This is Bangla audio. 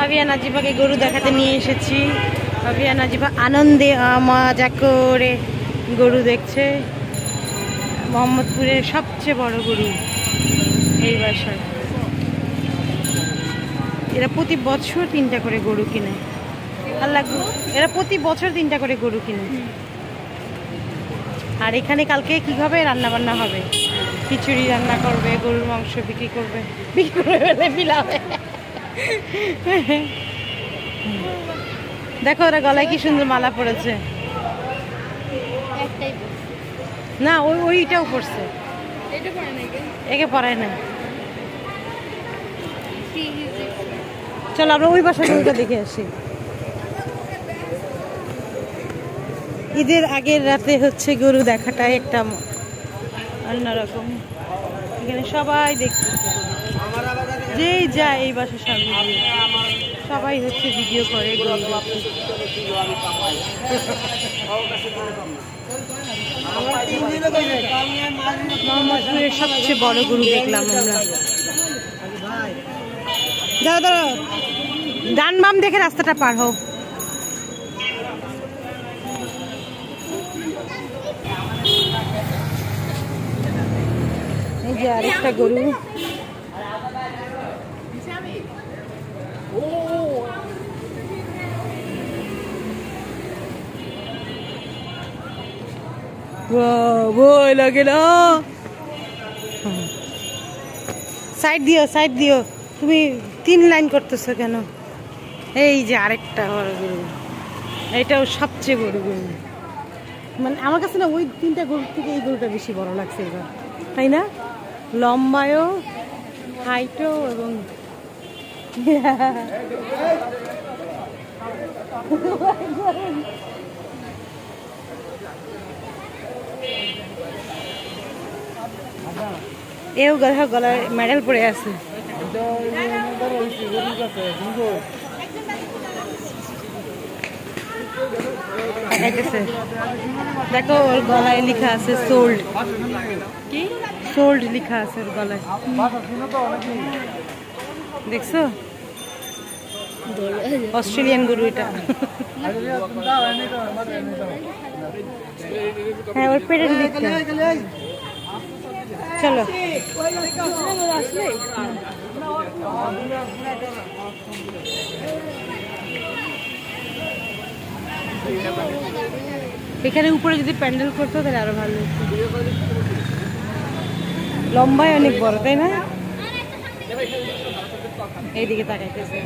ফাবিয়া নাজিবাকে গরু দেখাতে নিয়ে এসেছি। ফাবিয়া নাজিবা আনন্দে মজা করে গরু দেখছে। মোহাম্মদপুরের সবচেয়ে বড় গরু এই বাসায়। এরা প্রতি বছর 3টা করে গরু কিনে। আল্লাহ, এরা প্রতি বছর 3টা করে গরু কিনে। আর এখানে কালকে কি হবে, রান্না বান্না হবে, খিচুড়ি রান্না করবে, গরুর মাংস বিক্রি করবে, বিলাবে। দেখো ওরা গলায় কি সুন্দর মালা পড়েছে। না ওইটাও পড়ছে, একে পড়ায় না। চলো আমরা ওই বাসায় গরুটা দেখে আসি। ঈদের আগের রাতে হচ্ছে গরু দেখাটাই একটা অন্যরকম। এখানে সবাই দেখতেছে, যেই যায় এই বাসার সামনে দিয়ে সবাই হচ্ছে ভিডিও করে গরু দেখতে। মোহাম্মদপুরের সবচেয়ে বড় গরু দেখলাম আমরা। দাও দাও, ডান বাম দেখে রাস্তাটা পার হও। এই যে আরেকটা গরু। ভয় লাগে না। সাইড দিও, সাইড দিও। তুমি 3 লাইন করতেছো কেন? এই যে আরেকটা বড় গরু, এটাও সবচেয়ে বড় গরু। মানে আমার কাছে না ওই 3টা গরুর থেকে এই গরুটা বেশি বড় লাগছে এবার, তাই না? লম্বায়ও, হাইটও এবং এও গলায় মেডেল পরে আছে। দেখো ওর গলায় লেখা আছে সোল্ড। কি সোল্ড লেখা আছে ওর গলায়, দেখছো? অস্ট্রেলিয়ান গরু এটা। হ্যাঁ ওর পেটের দিকটা। চলো এখানে উপরে যদি প্যান্ডেল করতো তাহলে আরো ভালো হতো। লম্বায় অনেক বড়, তাই না? এইদিকে তাকাইতেছে।